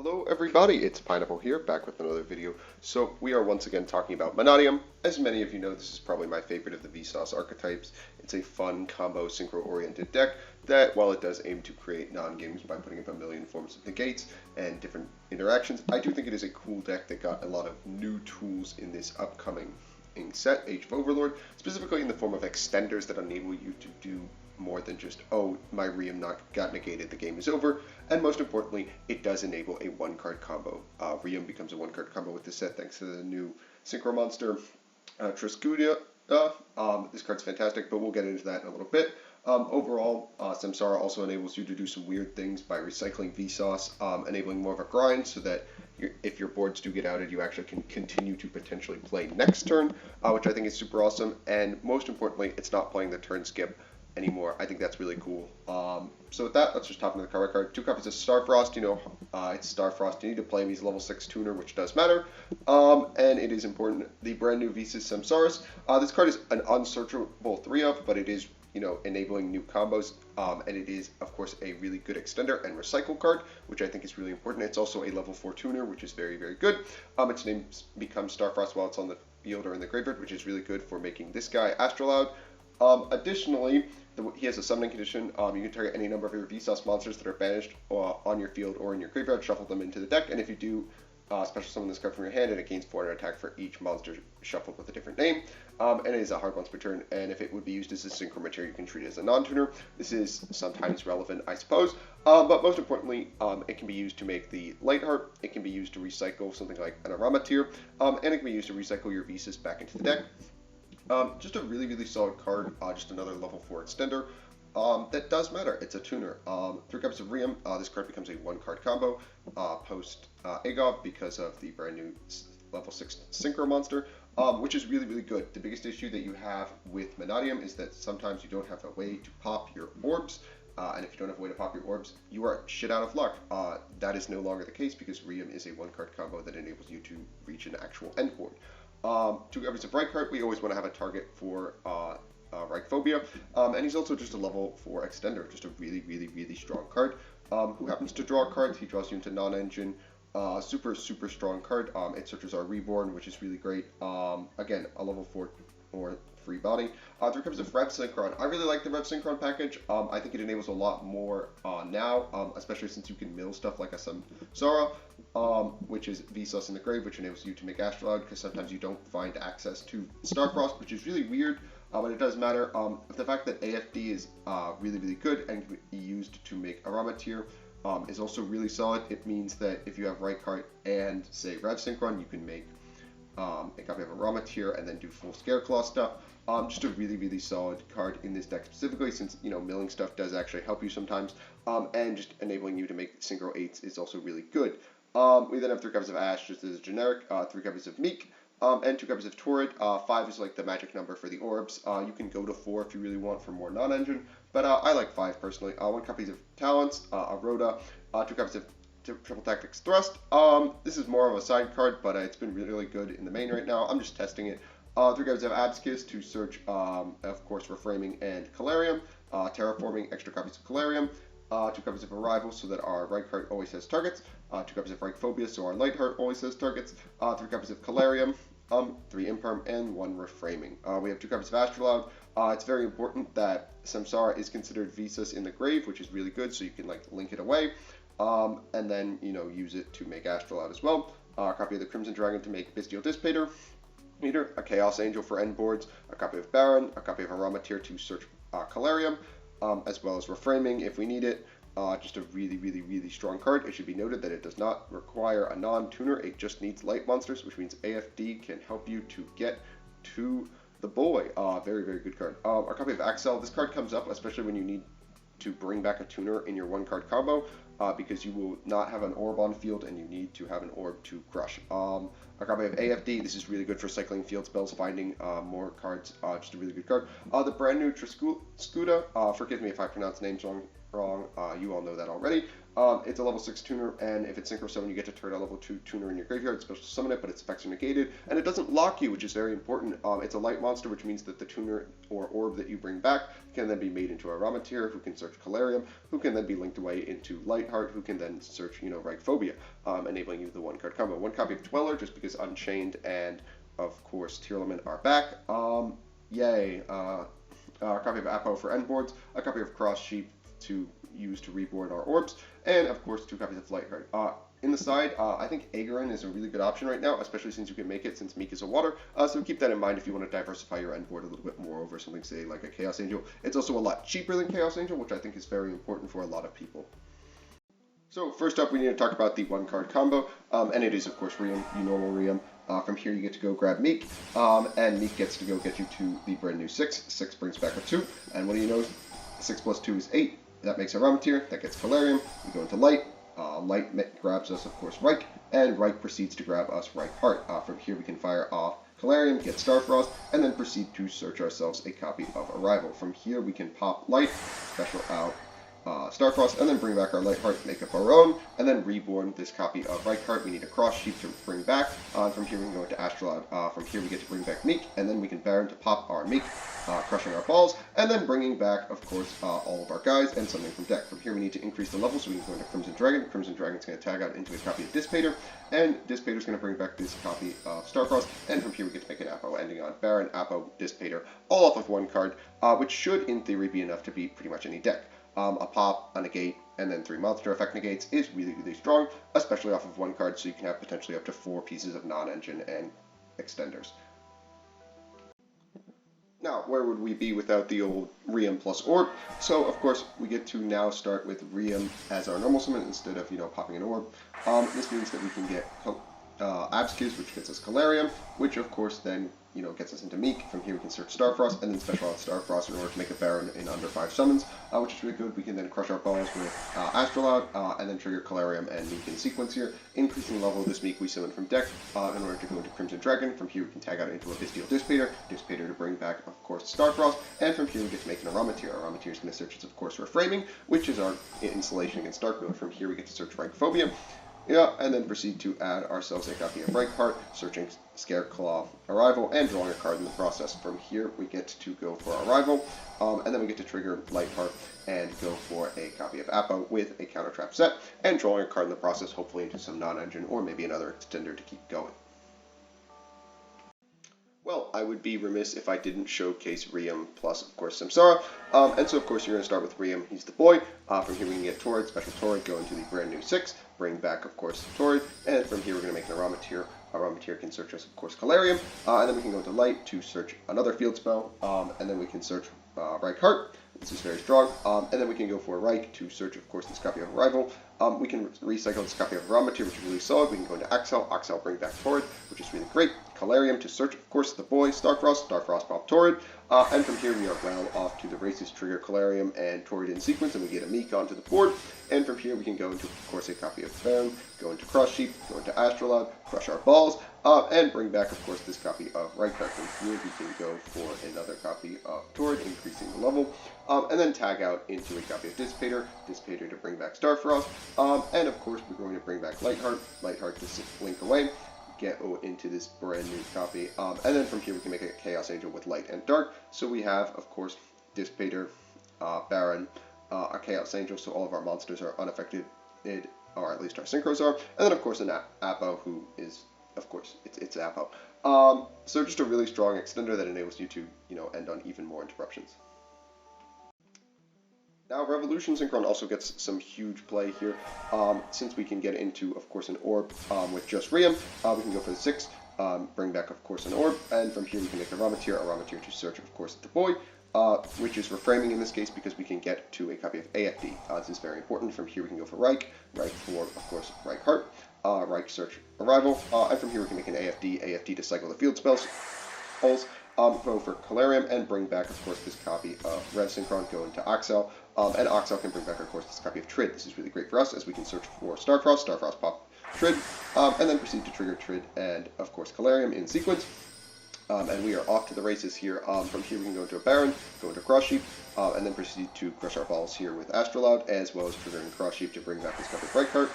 Hello everybody, it's Pineapple here, back with another video. So we are once again talking about Mannadium. As many of you know, this is probably my favorite of the Vsauce archetypes. It's a fun combo synchro-oriented deck that, while it does aim to create non-games by putting up a million forms of negates and different interactions, I do think it is a cool deck that got a lot of new tools in this upcoming set, Age of Overlord, specifically in the form of extenders that enable you to do more than just, oh, my Riem got negated, the game is over. And most importantly, it does enable a one-card combo. Riem becomes a one-card combo with this set thanks to the new Synchro Monster, Triscudia. This card's fantastic, but we'll get into that in a little bit. Overall, Samsara also enables you to do some weird things by recycling Vsauce, enabling more of a grind so that if your boards do get outed, you actually can continue to potentially play next turn, which I think is super awesome. And most importantly, it's not playing the turn skip anymore. I think that's really cool. So with that, let's just hop into the cover card. 2 copies of Starfrost. You know, it's Starfrost. You need to play him. He's a level 6 tuner, which does matter. And it is important. The brand new Visas Samsaras. This card is an unsearchable 3-of, but it is, you know, enabling new combos. And it is, of course, a really good extender and recycle card, which I think is really important. It's also a level 4 tuner, which is very, very good. Its name becomes Starfrost while it's on the field or in the graveyard, which is really good for making this guy Astrolaud. Additionally, he has a summoning condition. You can target any number of your Vsauce monsters that are banished on your field or in your graveyard, shuffle them into the deck, and if you do special summon this card from your hand, and it gains 400 attack for each monster shuffled with a different name. And it is a hard once per turn, and if it would be used as a synchro material, you can treat it as a non-tuner. This is sometimes relevant, I suppose, but most importantly, it can be used to make the Lightheart. It can be used to recycle something like an Aromateer, and it can be used to recycle your Visas back into the deck. Just a really, really solid card, just another level 4 extender. That does matter. It's a tuner. 3 copies of Riem. This card becomes a 1-card combo post AGOV because of the brand new level 6 Synchro Monster, which is really, really good. The biggest issue that you have with Mannadium is that sometimes you don't have a way to pop your orbs. And if you don't have a way to pop your orbs, you are shit out of luck. That is no longer the case because Riem is a 1-card combo that enables you to reach an actual end board. 2 copies of Reichheart. We always want to have a target for Reichphobia. And he's also just a level 4 extender, just a really, really, really strong card. Who happens to draw cards? He draws you into non-engine. Super, super strong card. It searches our Reborn, which is really great. Again, a level 4 or free body. 3 copies of Rev Synchron. I really like the Rev Synchron package. I think it enables a lot more now, especially since you can mill stuff like a Samsara, which is Vsauce in the grave, which enables you to make Astrolaud, because sometimes you don't find access to Starfrost, which is really weird, but it does matter. The fact that AFD is really, really good and can be used to make Aromateer is also really solid. It means that if you have Reichheart and, say, Rev Synchron, you can make a copy of Aromateer and then do full Scareclaw stuff. Just a really, really solid card in this deck specifically, since, you know, milling stuff does actually help you sometimes, and just enabling you to make Synchro 8s is also really good. We then have 3 copies of Ash, just as a generic, 3 copies of Meek, and 2 copies of Torrid. 5 is like the magic number for the orbs. You can go to 4 if you really want for more non-engine, but I like 5 personally. 1 copy of Talents, Aroda, 2 copies of Triple Tactics Thrust. This is more of a side card, but it's been really, really good in the main right now. I'm just testing it. 3 copies of Abscus to search, of course, Reframing and Calarium. Terraforming, extra copies of Calarium. 2 copies of Arrival so that our Reichheart always has targets. 2 copies of Reichphobia so our Lightheart always has targets. 3 copies of Calarium. 3 Imperm, and 1 Reframing. We have 2 copies of Astrolaud. It's very important that Samsara is considered Visas in the grave, which is really good, so you can like link it away. And then, you know, use it to make Astrolaud as well. A copy of the Crimson Dragon to make Bestial Dissipator, a Chaos Angel for end boards, a copy of Baron, a copy of Aromateer to search Calarium, as well as Reframing if we need it. Just a really, really, really strong card. It should be noted that it does not require a non-tuner. It just needs light monsters, which means AFD can help you to get to the boy. Very, very good card. A copy of Axel. This card comes up especially when you need to bring back a tuner in your 1-card combo, because you will not have an orb on field and you need to have an orb to crush. A copy of AFD. This is really good for cycling field spells, finding more cards. Just a really good card. The brand new Triscuda. Forgive me if I pronounce names wrong strong. You all know that already. It's a level 6 tuner, and if it's Synchro Summon, you get to turn a level 2 tuner in your graveyard, special summon it, but its effects are negated, and it doesn't lock you, which is very important. It's a light monster, which means that the tuner or orb that you bring back can then be made into a Ramatir, who can search Calarium, who can then be linked away into Lightheart, who can then search, Reichphobia, enabling you the 1-card combo. 1 copy of Dweller, just because Unchained and, of course, Tearlament are back. Yay. A copy of Apo for end boards, a copy of Cross Sheep to use to reborn our orbs, and of course 2 copies of Lightheart. In the side, I think Aegorin is a really good option right now, especially since you can make it since Meek is a water, so keep that in mind if you want to diversify your end board a little bit more over something, say, like a Chaos Angel. It's also a lot cheaper than Chaos Angel, which I think is very important for a lot of people. So first up, we need to talk about the 1-card combo, and it is, of course, Riem, you normal Riem. From here, you get to go grab Meek, and Meek gets to go get you to the brand new 6. 6 brings back a 2, and what do you know? 6 plus 2 is 8. That makes a Ramatir. That gets Calarium. We go into Light. Light grabs us, of course, Reich, and Reich proceeds to grab us Reichheart. From here, we can fire off Calarium, get Starfrost, and then proceed to search ourselves a copy of Arrival. From here, we can pop Light, special out Starfrost, and then bring back our Lightheart, make up our own, and then reborn this copy of Reichheart. We need a Cross Sheep to bring back. From here, we can go into Astrolabe. From here, we get to bring back Meek, and then we can Baron to pop our Meek, crushing our balls, and then bringing back, of course, all of our guys and something from deck. From here, we need to increase the level, so we can go into Crimson Dragon. Crimson Dragon's going to tag out into a copy of Dissipator, and Dissipator's going to bring back this copy of Starfrost, and from here, we get to make an Apo, ending on Baron, Apo, Dissipator, all off of 1 card, which should, in theory, be enough to beat pretty much any deck. A pop, a negate, and then 3 monster effect negates is really, really strong, especially off of 1 card, so you can have potentially up to 4 pieces of non-engine and extenders. Now, where would we be without the old Riem plus Orb? So, of course, we get to now start with Riem as our normal summon instead of, popping an Orb. This means that we can get Abskiz, which gets us Calarium, which, of course, then gets us into Meek. From here we can search Starfrost, and then special out Starfrost in order to make a Baron in under 5 summons, which is really good. We can then crush our balls with Astrolabe, and then trigger Calarium and Meek in sequence here. Increasing the level of this Meek we summon from deck in order to go into Crimson Dragon. From here we can tag out into a Bystial Dissipator to bring back, of course, Starfrost, and from here we get to make an Aramatir. Aramatir is going to search its, of course, Reframing, which is our insulation against Dark Mode. From here we get to search Reichphobia. And then proceed to add ourselves a copy of Reichheart, searching Scareclaw Arrival, and drawing a card in the process. From here, we get to go for Arrival, and then we get to trigger Lightheart and go for a copy of Apo with a counter trap set, and drawing a card in the process, hopefully into some non-engine or maybe another extender to keep going. Well, I would be remiss if I didn't showcase Riem plus, of course, Samsara. And so, of course, you're going to start with Riem. He's the boy. From here, we can get Torrid, special Torrid, go into the brand new 6, bring back, of course, Torrid. And from here, we're going to make an Aramatir. Aramatir can search us, of course, Calarium. And then we can go into Light to search another field spell. And then we can search Reichheart. This is very strong. And then we can go for Reich to search, of course, this copy of Arrival. We can recycle this copy of Aramatir, which is really solid. We can go into Axel. Axel bring back Torrid, which is really great. Calarium to search, of course, the boy, Starfrost. Starfrost pop Torrid. And from here, we are well off to the races, trigger Calarium and Torrid in sequence, and we get a Meek onto the board. And from here, we can go into, of course, a copy of Baron, go into Cross Sheep, go into Astrolabe, crush our balls, and bring back, of course, this copy of Reichheart. From here, we can go for another copy of Torrid, increasing the level, and then tag out into a copy of Dissipator to bring back Starfrost, and, of course, we're going to bring back Lightheart to link away, get into this brand new copy, and then from here we can make a Chaos Angel with Light and Dark. So we have, of course, Dissipator, Baron, a Chaos Angel, so all of our monsters are unaffected, or at least our synchros are, and then of course an Apo, who is, of course, it's Apo. So just a really strong extender that enables you to, end on even more interruptions. Now, Revolution Synchron also gets some huge play here, since we can get into, of course, an Orb with just Riem. We can go for the 6, bring back, of course, an Orb, and from here we can make a Ramatir to search, of course, the boy, which is reframing in this case because we can get to a copy of AFD. This is very important. From here we can go for Reich for, of course, Reichheart, Reich search Arrival, and from here we can make an AFD to cycle the field spells. Go for Calarium and bring back, of course, this copy of Rev Synchron, go into Axel, and Axel can bring back, of course, this copy of Trid. This is really great for us as we can search for Starfrost pop Trid, and then proceed to trigger Trid and, of course, Calarium in sequence. And we are off to the races here. From here we can go into a Baron, go into Cross Sheep, and then proceed to crush our balls here with Astrolabe, as well as triggering Cross Sheep to bring back this Covered Bright card.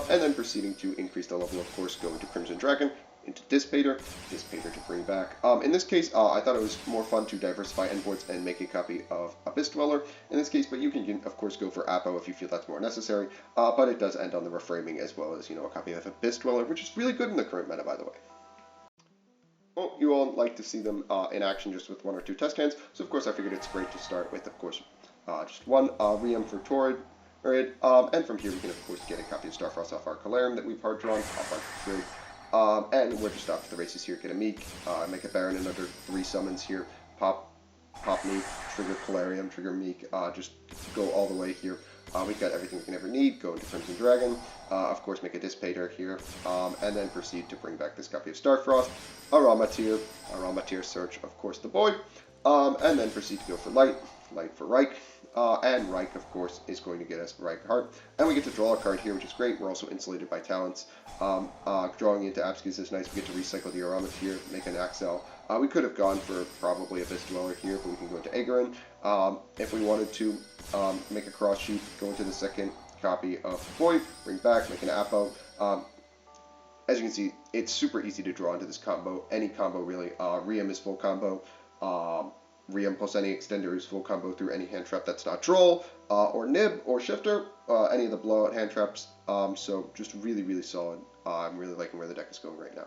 And then proceeding to increase the level, of course, go into Crimson Dragon, into Dissipator to bring back. In this case, I thought it was more fun to diversify endboards and make a copy of Abyss Dweller in this case, but you can of course go for Apo if you feel that's more necessary, but it does end on the reframing as well as, a copy of Abyss Dweller, which is really good in the current meta, by the way. Well, you all like to see them in action just with 1 or 2 test hands, so of course I figured it's great to start with, of course, just 1 Riem for Torrid, and from here we can of course get a copy of Starfrost off our Calarium that we've hard drawn, off our trade. And we're just off to the races here. Get a Meek, make a Baron in under 3 summons here. Pop Meek, trigger Calarium, trigger Meek, just go all the way here. We've got everything we can ever need. Go into Crimson Dragon, of course make a Dissipator here, and then proceed to bring back this copy of Starfrost. Aramatir, search of course the Void, and then proceed to go for Light for Reich. And Reich, of course, is going to get us Reich Heart. And we get to draw a card here, which is great. We're also insulated by talents. Drawing into Abskis is nice. We get to recycle the Aramatir, make an Axel. We could have gone for probably Abyss Dweller here, but we can go into Agarin. If we wanted to make a Cross Sheep, go into the second copy of Void, bring back, make an Apo. As you can see, it's super easy to draw into this combo. Any combo, really. Riem is full combo. Riem plus any extender is full combo through any hand trap that's not Troll, or Nib, or Shifter, any of the blowout hand traps. So just really, really solid. I'm really liking where the deck is going right now.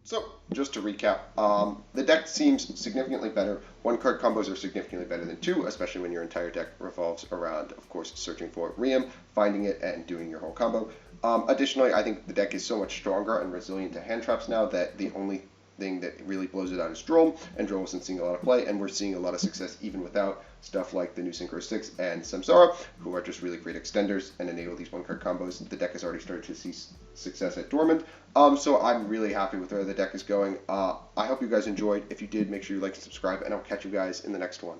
So, just to recap, the deck seems significantly better. 1-card combos are significantly better than 2, especially when your entire deck revolves around, of course, searching for Riem, finding it, and doing your whole combo. Additionally, I think the deck is so much stronger and resilient to hand traps now that the only thing that really blows it out is Droll, and Droll wasn't seeing a lot of play, and we're seeing a lot of success even without stuff like the new Synchro 6 and Samsara, who are just really great extenders and enable these 1-card combos. The deck has already started to see success at Dormant, so I'm really happy with where the deck is going. I hope you guys enjoyed. If you did, make sure you like and subscribe, and I'll catch you guys in the next one.